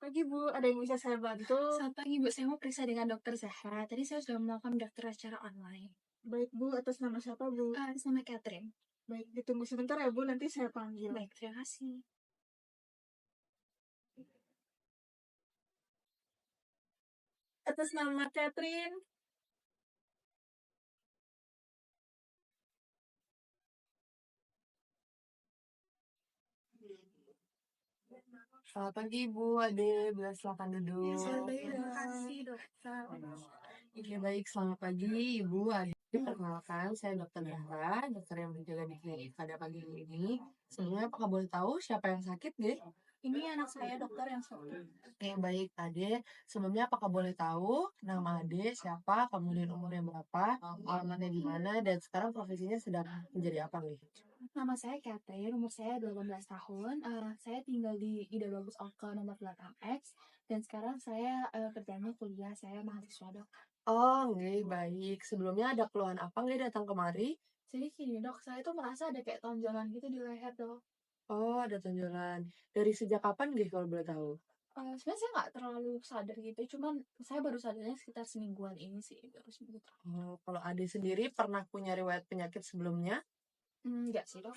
Pagi Bu, ada yang bisa saya bantu? Selamat pagi Bu, saya mau periksa dengan dokter Zahra. Tadi saya sudah melakukan pendaftaran secara online. Baik Bu, atas nama siapa Bu? Atas nama Catherine. Baik, ditunggu sebentar ya Bu, nanti saya panggil. Baik, terima kasih. Atas nama Catherine. Selamat pagi Bu, Ade, silakan duduk. Selamat pagi, terima kasih dokter. Oke, baik, selamat pagi Ibu Ade. Perkenalkan, saya Dokter Zahra, dokter yang berjaga di klinik pada pagi ini. Sebelumnya apakah boleh tahu siapa yang sakit, deh? Ini anak saya dokter yang sakit. Oke, baik Ade. Sebelumnya apakah boleh tahu nama Ade siapa, kemudian umurnya berapa, alamatnya di mana, dan sekarang profesinya sedang menjadi apa nih? Nama saya Catherine, umur saya 18 tahun. Saya tinggal di Ida Bagus Oka nomor 8X. Dan sekarang saya kerjanya kuliah, saya mahasiswa dok. Oh, nggih, baik. Sebelumnya ada keluhan apa nggih datang kemari? Jadi gini dok, saya tuh merasa ada kayak tonjolan gitu di leher dok. Oh, ada tonjolan. Dari sejak kapan nggih kalau boleh tahu? Sebenarnya saya nggak terlalu sadar gitu, cuman saya baru sadarnya sekitar semingguan ini sih, baru seminggu terakhir. Oh, kalau Ade sendiri pernah punya riwayat penyakit sebelumnya? Enggak sih dok.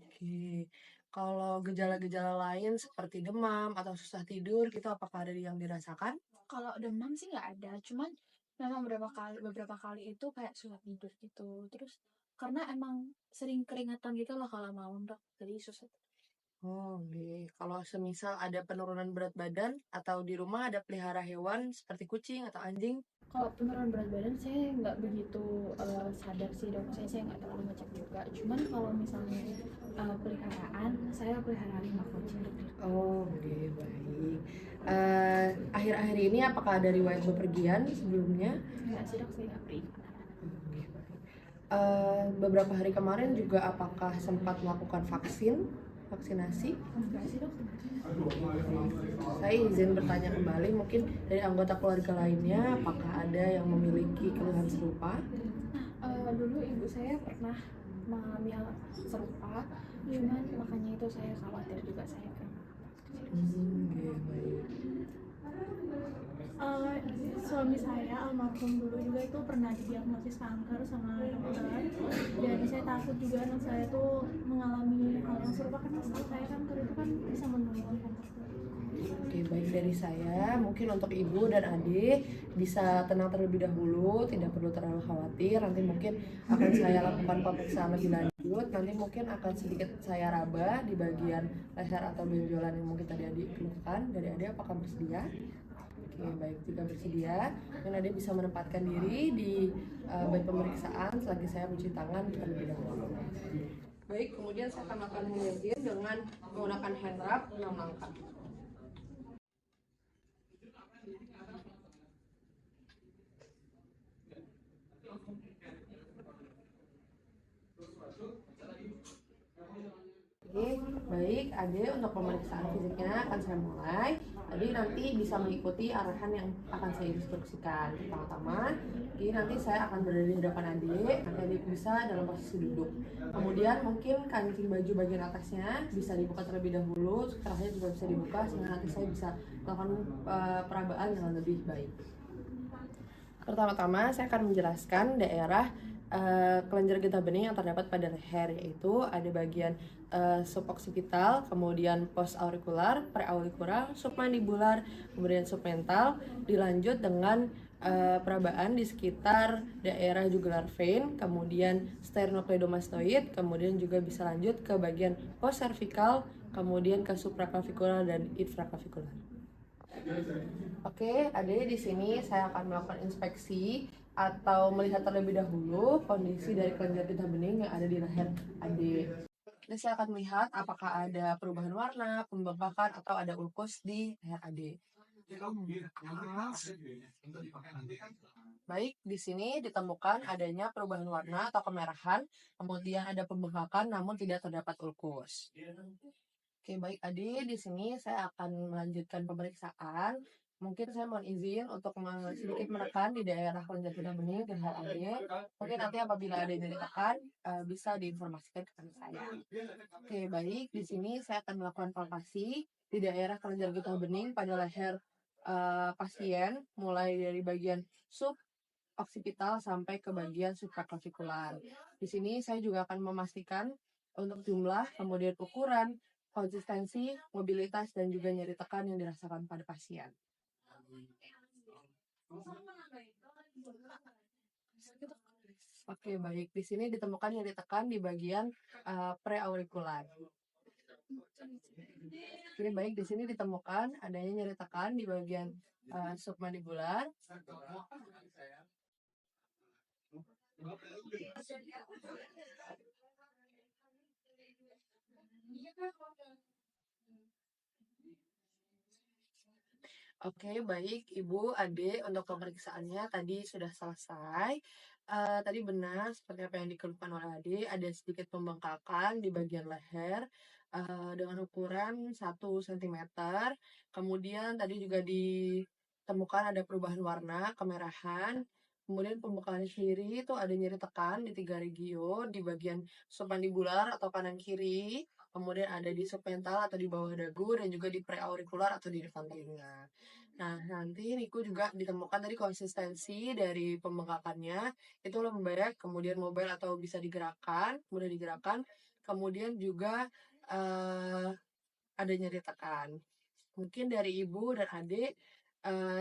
Oke. Kalau gejala-gejala lain seperti demam atau susah tidur, gitu apakah ada yang dirasakan? Kalau demam sih nggak ada, cuman memang beberapa kali itu kayak susah tidur gitu. Terus karena emang sering keringatan gitu loh kalau malam dok, jadi susah. Oh, nggih. Kalau semisal ada penurunan berat badan atau di rumah ada pelihara hewan seperti kucing atau anjing? Kalau penurunan berat badan saya nggak begitu sadar sih dok, saya nggak terlalu ngecek juga. Cuman kalau misalnya peliharaan, saya pelihara 5 kucing dok. Oh, oke, baik. Akhir-akhir ini apakah ada riwayat bepergian sebelumnya? Nggak sih dok, saya nggak pergi. Beberapa hari kemarin juga apakah sempat melakukan vaksinasi? Enggak sih dok. Saya izin bertanya kembali, mungkin dari anggota keluarga lainnya, apakah ada yang memiliki keluhan serupa? Dulu ibu saya pernah mengalami hal serupa, cuman makanya itu saya khawatir juga saya kan. Oke, baik. Suami saya almarhum dulu juga itu pernah didiagnosis kanker sama dokter. Dan saya takut juga anak saya tuh mengalami hal yang serupa karena setahu saya kanker itu kan bisa menurunkan kanker. Oke, baik dari saya. Mungkin untuk ibu dan adik bisa tenang terlebih dahulu, tidak perlu terlalu khawatir. Nanti mungkin akan saya lakukan pemeriksaan lebih lanjut. Nanti mungkin akan sedikit saya raba di bagian leher atau benjolan yang mungkin tadi adik keluhkan. Dari adik apakah bersedia? Oke, baik. Jika bersedia, dan adik bisa menempatkan diri di bait pemeriksaan selagi saya mencuci tangan terlebih dahulu. Baik, kemudian saya akan melakukan hygiene dengan menggunakan hand rub 6 langkah. Oke, baik, Ade, untuk pemeriksaan fisiknya akan saya mulai. Ade nanti bisa mengikuti arahan yang akan saya instruksikan. Pertama-tama, nanti saya akan berada di hadapan Ade, nanti Ade bisa dalam posisi duduk. Kemudian mungkin kancing baju bagian atasnya bisa dibuka terlebih dahulu, terakhir juga bisa dibuka sehingga nanti saya bisa melakukan perabaan dengan lebih baik. Pertama-tama saya akan menjelaskan daerah kelenjar getah bening yang terdapat pada leher, yaitu ada bagian suboksipital, kemudian postaurikular, preaurikular, submandibular, kemudian submental, dilanjut dengan perabaan di sekitar daerah jugular vein, kemudian sternocleidomastoid, kemudian juga bisa lanjut ke bagian postcervical, kemudian ke supraclavikular dan infraclavikular. Oke, Ade, di sini saya akan melakukan inspeksi atau melihat terlebih dahulu kondisi dari kelenjar getah bening yang ada di leher Ade. Dan saya akan melihat apakah ada perubahan warna, pembengkakan, atau ada ulkus di leher Ade. Baik, di sini ditemukan adanya perubahan warna atau kemerahan, kemudian ada pembengkakan namun tidak terdapat ulkus. Oke, baik Ade, di sini saya akan melanjutkan pemeriksaan. Mungkin saya mohon izin untuk sedikit menekan di daerah kelenjar getah bening di leher Ade. Mungkin nanti apabila ada yang ditekan, bisa diinformasikan kepada saya. Oke, baik. Di sini saya akan melakukan palpasi di daerah kelenjar getah bening pada leher pasien, mulai dari bagian occipital sampai ke bagian supraclavicular. Di sini saya juga akan memastikan untuk jumlah, kemudian ukuran, konsistensi, mobilitas, dan juga nyeri tekan yang dirasakan pada pasien. Oke, baik. Di sini ditemukan nyeri tekan di bagian preaurikular. Oke, baik. Di sini ditemukan adanya nyeri tekan di bagian submandibular. Oke, baik Ibu, Ade, untuk pemeriksaannya tadi sudah selesai. Tadi benar seperti apa yang dikeluhkan oleh Ade, ada sedikit pembengkakan di bagian leher dengan ukuran 1 cm. Kemudian tadi juga ditemukan ada perubahan warna, kemerahan. Kemudian pembengkakan kiri itu ada nyeri tekan di 3 regio, di bagian submandibular atau kanan kiri. Kemudian ada di submental atau di bawah dagu, dan juga di preaurikular atau di depan telinga. Nah, nanti Niku juga ditemukan tadi konsistensi dari pembengkakannya itu lembek, kemudian mobile atau bisa digerakkan, mudah digerakkan, kemudian juga ada nyeri tekan. Mungkin dari Ibu dan Adik,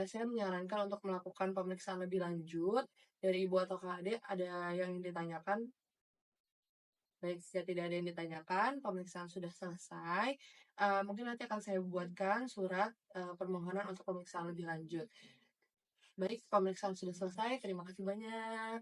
saya menyarankan untuk melakukan pemeriksaan lebih lanjut. Dari Ibu atau Kak Adik, ada yang ditanyakan? Baik, jika tidak ada yang ditanyakan, pemeriksaan sudah selesai. Mungkin nanti akan saya buatkan surat permohonan untuk pemeriksaan lebih lanjut. Baik, pemeriksaan sudah selesai. Terima kasih banyak.